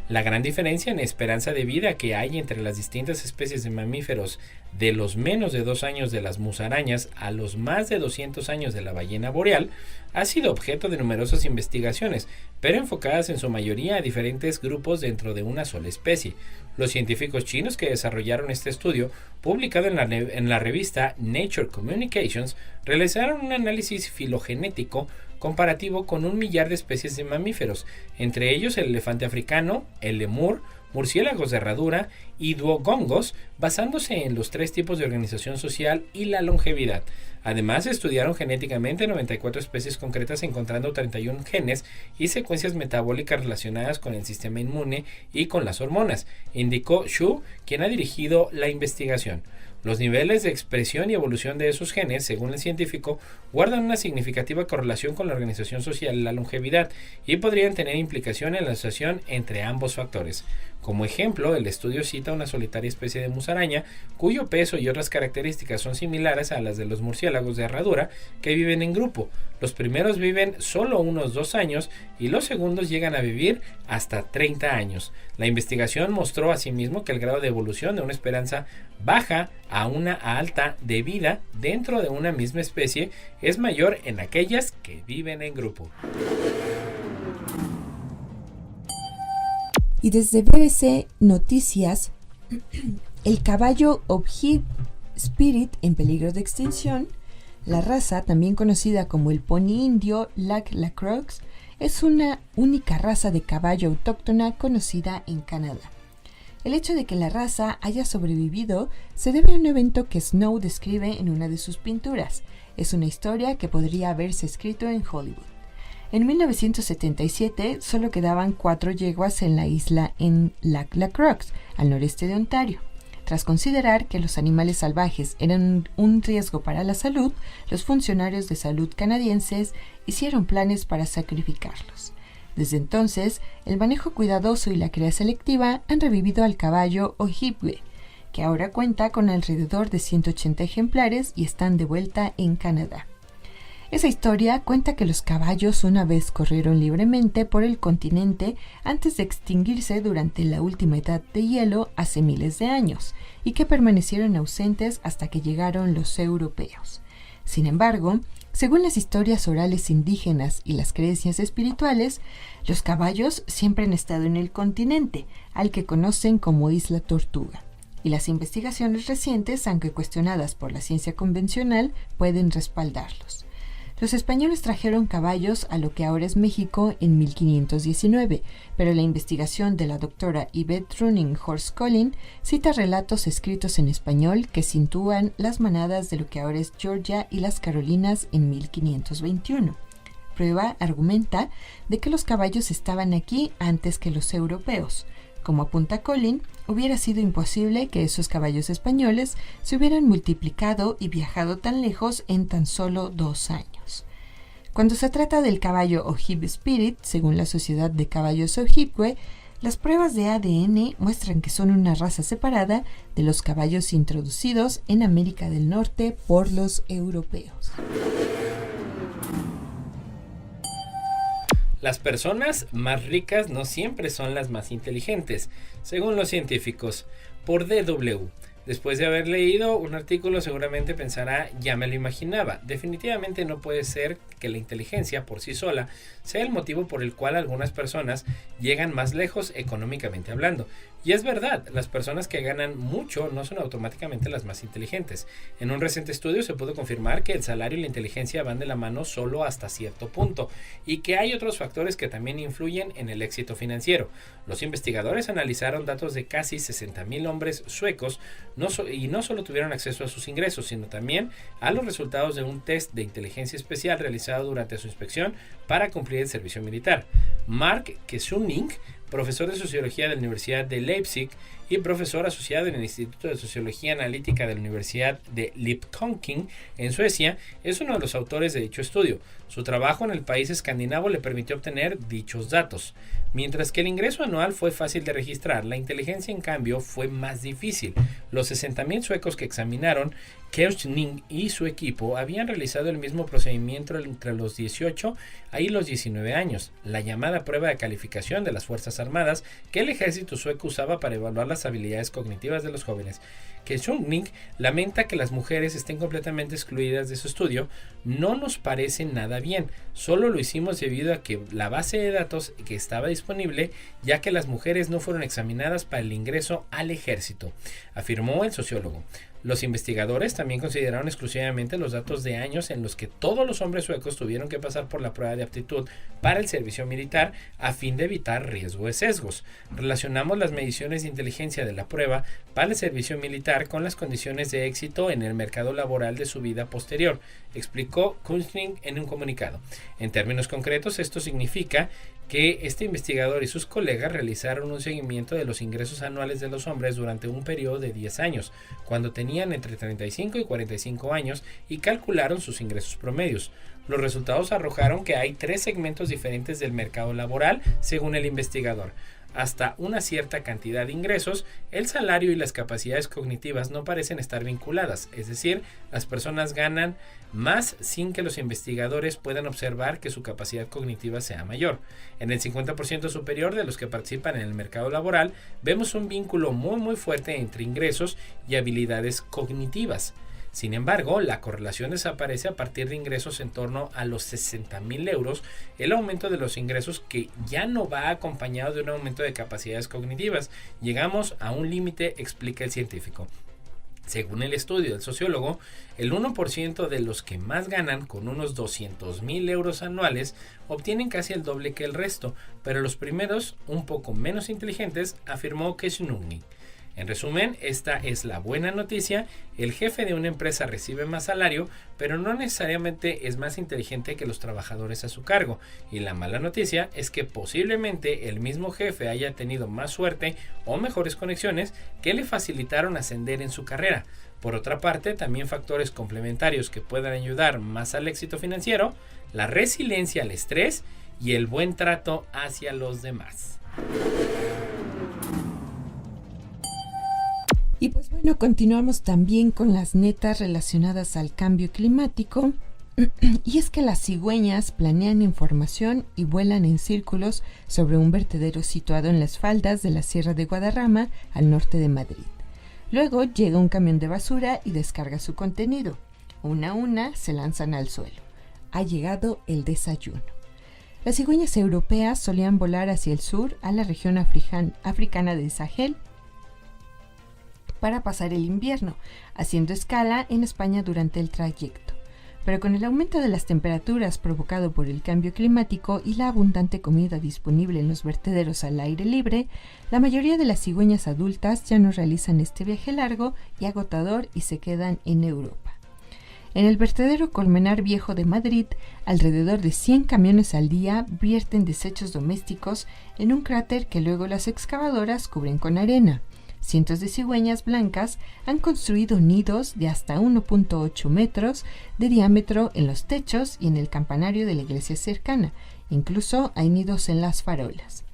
La gran diferencia en esperanza de vida que hay entre las distintas especies de mamíferos, de los menos de 2 años de las musarañas a los más de 200 años de la ballena boreal, ha sido objeto de numerosas investigaciones, pero enfocadas en su mayoría a diferentes grupos dentro de una sola especie. Los científicos chinos que desarrollaron este estudio, publicado en la revista Nature Communications, realizaron un análisis filogenético comparativo con 1 millar de especies de mamíferos, entre ellos el elefante africano, el lemur, murciélagos de herradura y duogongos, basándose en los 3 tipos de organización social y la longevidad. Además, estudiaron genéticamente 94 especies concretas, encontrando 31 genes y secuencias metabólicas relacionadas con el sistema inmune y con las hormonas, indicó Xu, quien ha dirigido la investigación. Los niveles de expresión y evolución de esos genes, según el científico, guardan una significativa correlación con la organización social y la longevidad y podrían tener implicación en la asociación entre ambos factores. Como ejemplo, el estudio cita una solitaria especie de musaraña cuyo peso y otras características son similares a las de los murciélagos de herradura que viven en grupo. Los primeros viven solo unos 2 años y los segundos llegan a vivir hasta 30 años. La investigación mostró asimismo que el grado de evolución de una esperanza baja a una alta de vida dentro de una misma especie es mayor en aquellas que viven en grupo. Y desde BBC Noticias, el caballo Ojibwe Spirit en peligro de extinción. La raza, también conocida como el pony indio Lac La Croix, es una única raza de caballo autóctona conocida en Canadá. El hecho de que la raza haya sobrevivido se debe a un evento que Snow describe en una de sus pinturas. Es una historia que podría haberse escrito en Hollywood. En 1977 solo quedaban 4 yeguas en la isla en Lac La Croix, al noreste de Ontario. Tras considerar que los animales salvajes eran un riesgo para la salud, los funcionarios de salud canadienses hicieron planes para sacrificarlos. Desde entonces, el manejo cuidadoso y la cría selectiva han revivido al caballo Ojibwe, que ahora cuenta con alrededor de 180 ejemplares y están de vuelta en Canadá. Esa historia cuenta que los caballos una vez corrieron libremente por el continente antes de extinguirse durante la última edad de hielo hace miles de años, y que permanecieron ausentes hasta que llegaron los europeos. Sin embargo, según las historias orales indígenas y las creencias espirituales, los caballos siempre han estado en el continente, al que conocen como Isla Tortuga, y las investigaciones recientes, aunque cuestionadas por la ciencia convencional, pueden respaldarlos. Los españoles trajeron caballos a lo que ahora es México en 1519, pero la investigación de la doctora Yvette Running Horse Collin cita relatos escritos en español que sitúan las manadas de lo que ahora es Georgia y las Carolinas en 1521. prueba argumenta de que los caballos estaban aquí antes que los europeos. Como apunta Colin, hubiera sido imposible que esos caballos españoles se hubieran multiplicado y viajado tan lejos en tan solo 2 años. Cuando se trata del caballo Ojibwe Spirit, según la Sociedad de Caballos Ojibwe, las pruebas de ADN muestran que son una raza separada de los caballos introducidos en América del Norte por los europeos. Las personas más ricas no siempre son las más inteligentes, según los científicos, por DW. Después de haber leído un artículo seguramente pensará, ya me lo imaginaba. Definitivamente no puede ser que la inteligencia por sí sola sea el motivo por el cual algunas personas llegan más lejos económicamente hablando. Y es verdad, las personas que ganan mucho no son automáticamente las más inteligentes. En un reciente estudio se pudo confirmar que el salario y la inteligencia van de la mano solo hasta cierto punto y que hay otros factores que también influyen en el éxito financiero. Los investigadores analizaron datos de casi 60,000 hombres suecos y no solo tuvieron acceso a sus ingresos, sino también a los resultados de un test de inteligencia especial realizado durante su inspección para cumplir el servicio militar. Mark Kessuning, profesor de Sociología de la Universidad de Leipzig y profesor asociado en el Instituto de Sociología Analítica de la Universidad de Linköping, en Suecia, es uno de los autores de dicho estudio. Su trabajo en el país escandinavo le permitió obtener dichos datos. Mientras que el ingreso anual fue fácil de registrar, la inteligencia en cambio fue más difícil. Los 60,000 suecos que examinaron, Kessuning y su equipo habían realizado el mismo procedimiento entre los 18 y los 19 años, la llamada prueba de calificación de las Fuerzas Armadas que el ejército sueco usaba para evaluar las habilidades cognitivas de los jóvenes. Kessuning lamenta que las mujeres estén completamente excluidas de su estudio. No nos parece nada bien, solo lo hicimos debido a que la base de datos que estaba disponible, ya que las mujeres no fueron examinadas para el ingreso al ejército, afirmó el sociólogo. Los investigadores también consideraron exclusivamente los datos de años en los que todos los hombres suecos tuvieron que pasar por la prueba de aptitud para el servicio militar a fin de evitar riesgo de sesgos. Relacionamos las mediciones de inteligencia de la prueba para el servicio militar con las condiciones de éxito en el mercado laboral de su vida posterior, explicó Kessuning en un comunicado. En términos concretos, esto significa que este investigador y sus colegas realizaron un seguimiento de los ingresos anuales de los hombres durante un periodo de 10 años, cuando tenían entre 35 y 45 años, y calcularon sus ingresos promedios. Los resultados arrojaron que hay 3 segmentos diferentes del mercado laboral, según el investigador. Hasta una cierta cantidad de ingresos, el salario y las capacidades cognitivas no parecen estar vinculadas, es decir, las personas ganan más sin que los investigadores puedan observar que su capacidad cognitiva sea mayor. En el 50% superior de los que participan en el mercado laboral, vemos un vínculo muy fuerte entre ingresos y habilidades cognitivas. Sin embargo, la correlación desaparece a partir de ingresos en torno a los 60,000 euros, el aumento de los ingresos que ya no va acompañado de un aumento de capacidades cognitivas. Llegamos a un límite, explica el científico. Según el estudio del sociólogo, el 1% de los que más ganan, con unos 200,000 euros anuales, obtienen casi el doble que el resto, pero los primeros, un poco menos inteligentes, afirmó Kessuning. En resumen, esta es la buena noticia: el jefe de una empresa recibe más salario, pero no necesariamente es más inteligente que los trabajadores a su cargo. Y la mala noticia es que posiblemente el mismo jefe haya tenido más suerte o mejores conexiones que le facilitaron ascender en su carrera. Por otra parte, también factores complementarios que puedan ayudar más al éxito financiero: la resiliencia al estrés y el buen trato hacia los demás. Y pues bueno, continuamos también con las netas relacionadas al cambio climático. Y es que las cigüeñas planean información y vuelan en círculos sobre un vertedero situado en las faldas de la Sierra de Guadarrama, al norte de Madrid. Luego llega un camión de basura y descarga su contenido. Una a una se lanzan al suelo. Ha llegado el desayuno. Las cigüeñas europeas solían volar hacia el sur, a la región africana del Sahel, para pasar el invierno, haciendo escala en España durante el trayecto. Pero con el aumento de las temperaturas provocado por el cambio climático y la abundante comida disponible en los vertederos al aire libre, la mayoría de las cigüeñas adultas ya no realizan este viaje largo y agotador y se quedan en Europa. En el vertedero Colmenar Viejo de Madrid, alrededor de 100 camiones al día vierten desechos domésticos en un cráter que luego las excavadoras cubren con arena. Cientos de cigüeñas blancas han construido nidos de hasta 1.8 metros de diámetro en los techos y en el campanario de la iglesia cercana. Incluso hay nidos en las farolas.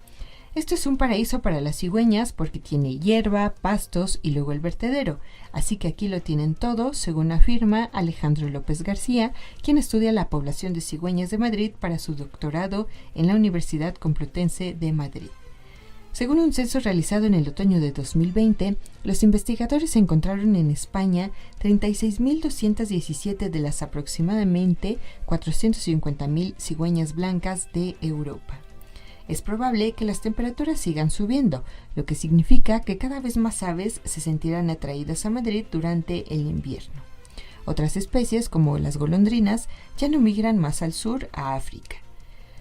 Esto es un paraíso para las cigüeñas porque tiene hierba, pastos y luego el vertedero. Así que aquí lo tienen todo, según afirma Alejandro López García, quien estudia la población de cigüeñas de Madrid para su doctorado en la Universidad Complutense de Madrid. Según un censo realizado en el otoño de 2020, los investigadores encontraron en España 36.217 de las aproximadamente 450.000 cigüeñas blancas de Europa. Es probable que las temperaturas sigan subiendo, lo que significa que cada vez más aves se sentirán atraídas a Madrid durante el invierno. Otras especies, como las golondrinas, ya no migran más al sur, a África.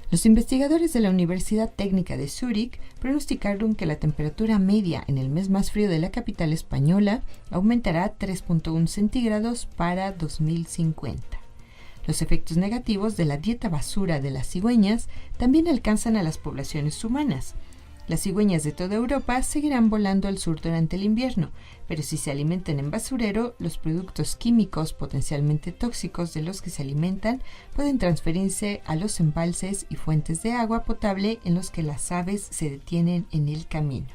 Los investigadores de la Universidad Técnica de Zúrich pronosticaron que la temperatura media en el mes más frío de la capital española aumentará 3.1 centígrados para 2050. Los efectos negativos de la dieta basura de las cigüeñas también alcanzan a las poblaciones humanas. Las cigüeñas de toda Europa seguirán volando al sur durante el invierno, pero si se alimentan en basurero, los productos químicos potencialmente tóxicos de los que se alimentan pueden transferirse a los embalses y fuentes de agua potable en los que las aves se detienen en el camino.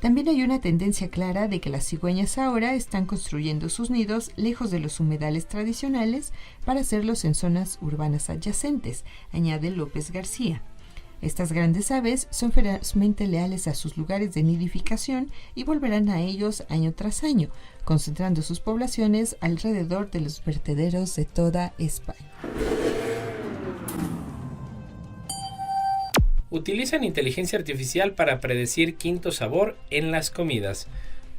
También hay una tendencia clara de que las cigüeñas ahora están construyendo sus nidos lejos de los humedales tradicionales para hacerlos en zonas urbanas adyacentes, añade López García. Estas grandes aves son ferozmente leales a sus lugares de nidificación y volverán a ellos año tras año, concentrando sus poblaciones alrededor de los vertederos de toda España. Utilizan inteligencia artificial para predecir quinto sabor en las comidas.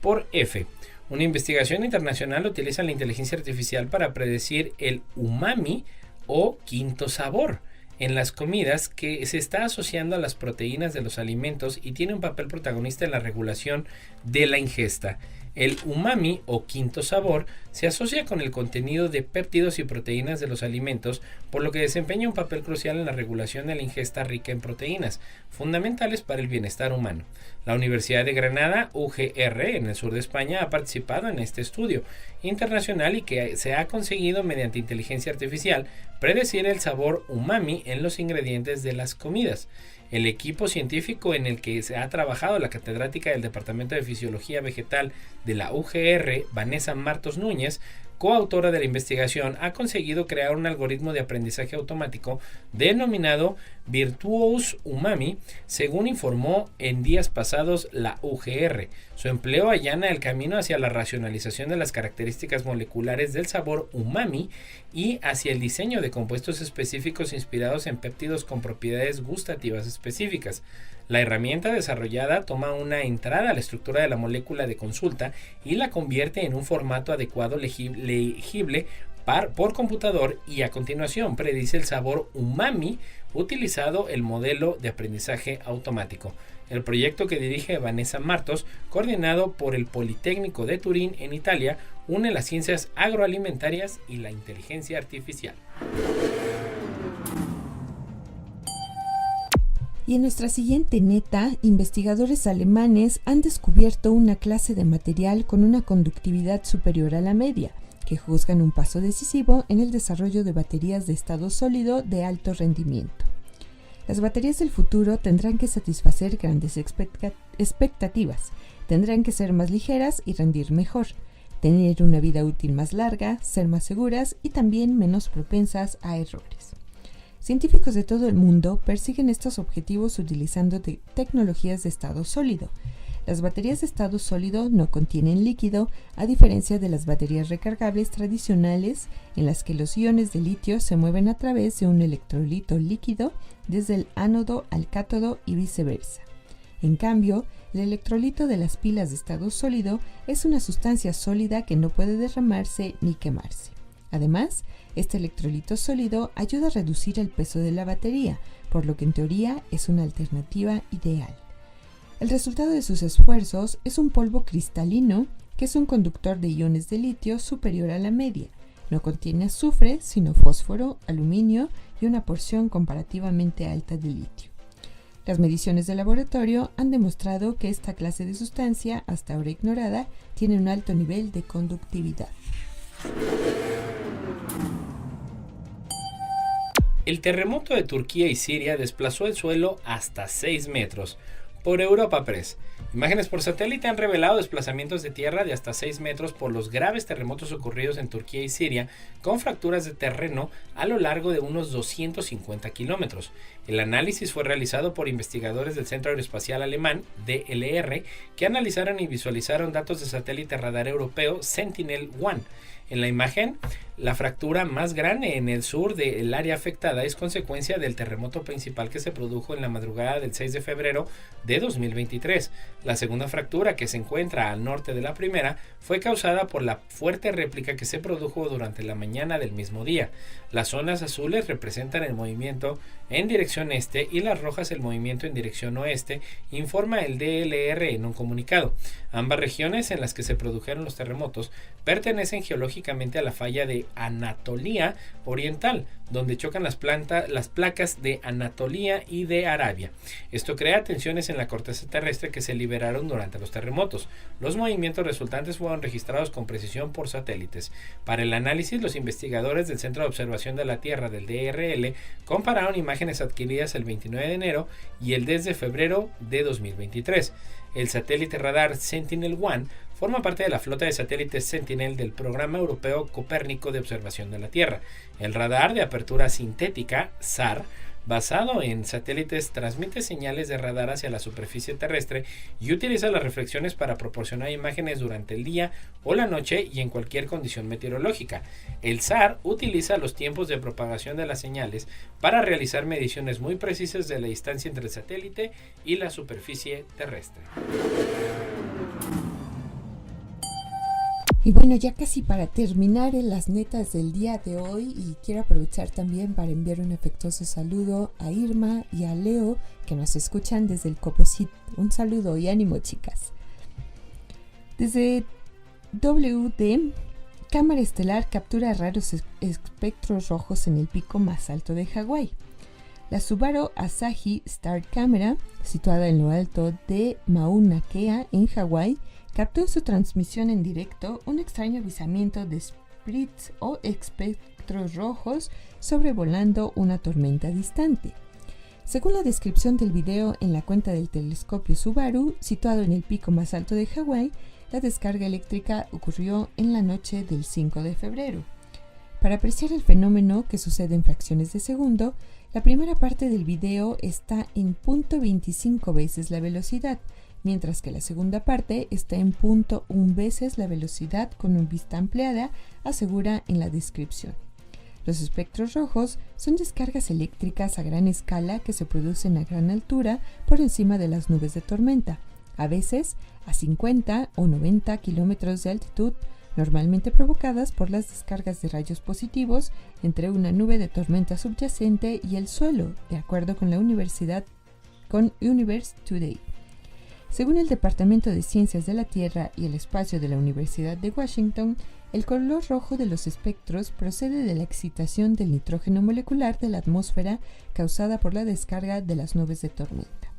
Por F. Una investigación internacional utiliza la inteligencia artificial para predecir el umami o quinto sabor en las comidas, que se está asociando a las proteínas de los alimentos y tiene un papel protagonista en la regulación de la ingesta. El umami o quinto sabor se asocia con el contenido de péptidos y proteínas de los alimentos, por lo que desempeña un papel crucial en la regulación de la ingesta rica en proteínas, fundamentales para el bienestar humano. La Universidad de Granada, UGR, en el sur de España, ha participado en este estudio internacional y que se ha conseguido mediante inteligencia artificial predecir el sabor umami en los ingredientes de las comidas. El equipo científico en el que se ha trabajado la catedrática del Departamento de Fisiología Vegetal de la UGR, Vanessa Martos Núñez, coautora de la investigación, ha conseguido crear un algoritmo de aprendizaje automático denominado Virtuous Umami, según informó en días pasados la UGR. Su empleo allana el camino hacia la racionalización de las características moleculares del sabor umami y hacia el diseño de compuestos específicos inspirados en péptidos con propiedades gustativas específicas. La herramienta desarrollada toma una entrada a la estructura de la molécula de consulta y la convierte en un formato adecuado legible por computador, y a continuación predice el sabor umami utilizado el modelo de aprendizaje automático. El proyecto que dirige Vanessa Martos, coordinado por el Politécnico de Turín en Italia, une las ciencias agroalimentarias y la inteligencia artificial. Y en nuestra siguiente neta, investigadores alemanes han descubierto una clase de material con una conductividad superior a la media, que juzgan un paso decisivo en el desarrollo de baterías de estado sólido de alto rendimiento. Las baterías del futuro tendrán que satisfacer grandes expectativas, tendrán que ser más ligeras y rendir mejor, tener una vida útil más larga, ser más seguras y también menos propensas a errores. Científicos de todo el mundo persiguen estos objetivos utilizando tecnologías de estado sólido. Las baterías de estado sólido no contienen líquido, a diferencia de las baterías recargables tradicionales, en las que los iones de litio se mueven a través de un electrolito líquido desde el ánodo al cátodo y viceversa. En cambio, el electrolito de las pilas de estado sólido es una sustancia sólida que no puede derramarse ni quemarse. Además, este electrolito sólido ayuda a reducir el peso de la batería, por lo que en teoría es una alternativa ideal. El resultado de sus esfuerzos es un polvo cristalino que es un conductor de iones de litio superior a la media. No contiene azufre, sino fósforo, aluminio y una porción comparativamente alta de litio. Las mediciones de laboratorio han demostrado que esta clase de sustancia, hasta ahora ignorada, tiene un alto nivel de conductividad. El terremoto de Turquía y Siria desplazó el suelo hasta 6 metros. Por Europa Press. Imágenes por satélite han revelado desplazamientos de tierra de hasta 6 metros por los graves terremotos ocurridos en Turquía y Siria, con fracturas de terreno a lo largo de unos 250 kilómetros. El análisis fue realizado por investigadores del Centro Aeroespacial Alemán, DLR, que analizaron y visualizaron datos de satélite radar europeo Sentinel-1. En la imagen, la fractura más grande en el sur del área afectada es consecuencia del terremoto principal que se produjo en la madrugada del 6 de febrero de 2023. La segunda fractura, que se encuentra al norte de la primera, fue causada por la fuerte réplica que se produjo durante la mañana del mismo día. Las zonas azules representan el movimiento en dirección este y las rojas el movimiento en dirección oeste, informa el DLR en un comunicado. Ambas regiones en las que se produjeron los terremotos pertenecen geológicamente a la falla de Anatolia Oriental, donde chocan las placas de Anatolia y de Arabia. Esto crea tensiones en la corteza terrestre que se liberaron durante los terremotos. Los movimientos resultantes fueron registrados con precisión por satélites. Para el análisis, los investigadores del Centro de Observación de la Tierra del DRL compararon imágenes adquiridas el 29 de enero y el 10 de febrero de 2023. El satélite radar Sentinel-1 forma parte de la flota de satélites Sentinel del Programa Europeo Copérnico de Observación de la Tierra. El radar de apertura sintética, SAR, basado en satélites, transmite señales de radar hacia la superficie terrestre y utiliza las reflexiones para proporcionar imágenes durante el día o la noche y en cualquier condición meteorológica. El SAR utiliza los tiempos de propagación de las señales para realizar mediciones muy precisas de la distancia entre el satélite y la superficie terrestre. Y bueno, ya casi para terminar en las netas del día de hoy, y quiero aprovechar también para enviar un afectuoso saludo a Irma y a Leo, que nos escuchan desde el Coposit. Un saludo y ánimo, chicas. Desde WD, cámara estelar captura raros espectros rojos en el pico más alto de Hawái. La Subaru Asahi Star Camera, situada en lo alto de Mauna Kea, en Hawái, captó en su transmisión en directo un extraño avisamiento de sprites o espectros rojos sobrevolando una tormenta distante. Según la descripción del video en la cuenta del telescopio Subaru, situado en el pico más alto de Hawái, la descarga eléctrica ocurrió en la noche del 5 de febrero. Para apreciar el fenómeno, que sucede en fracciones de segundo, la primera parte del video está en 0.25 veces la velocidad, mientras que la segunda parte está en 0.1 veces la velocidad con una vista ampliada, asegura en la descripción. Los espectros rojos son descargas eléctricas a gran escala que se producen a gran altura por encima de las nubes de tormenta, a veces a 50 o 90 kilómetros de altitud, normalmente provocadas por las descargas de rayos positivos entre una nube de tormenta subyacente y el suelo, de acuerdo con la Universe Today. Según el Departamento de Ciencias de la Tierra y el Espacio de la Universidad de Washington, el color rojo de los espectros procede de la excitación del nitrógeno molecular de la atmósfera causada por la descarga de las nubes de tormenta.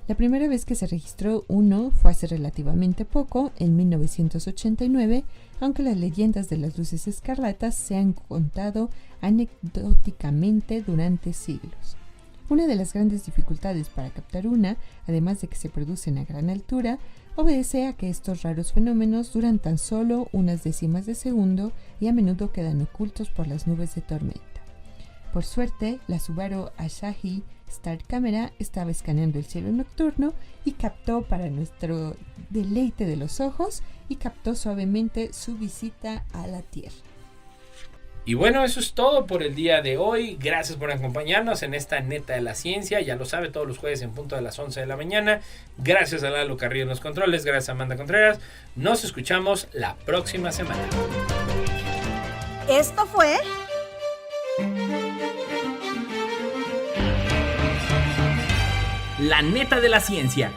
La primera vez que se registró uno fue hace relativamente poco, en 1989, aunque las leyendas de las luces escarlatas se han contado anecdóticamente durante siglos. Una de las grandes dificultades para captar una, además de que se producen a gran altura, obedece a que estos raros fenómenos duran tan solo unas décimas de segundo y a menudo quedan ocultos por las nubes de tormenta. Por suerte, la Subaru Asahi Star Camera estaba escaneando el cielo nocturno y captó, para nuestro deleite de los ojos, y captó suavemente su visita a la Tierra. Y bueno, eso es todo por el día de hoy. Gracias por acompañarnos en esta neta de la ciencia. Ya lo sabe, todos los jueves en punto de las 11 de la mañana. Gracias a Lalo Carrillo en los controles. Gracias a Amanda Contreras. Nos escuchamos la próxima semana. Esto fue... La neta de la ciencia.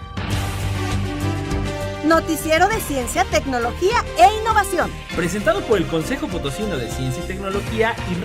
Noticiero de Ciencia, Tecnología e Innovación. Presentado por el Consejo Potosino de Ciencia y Tecnología y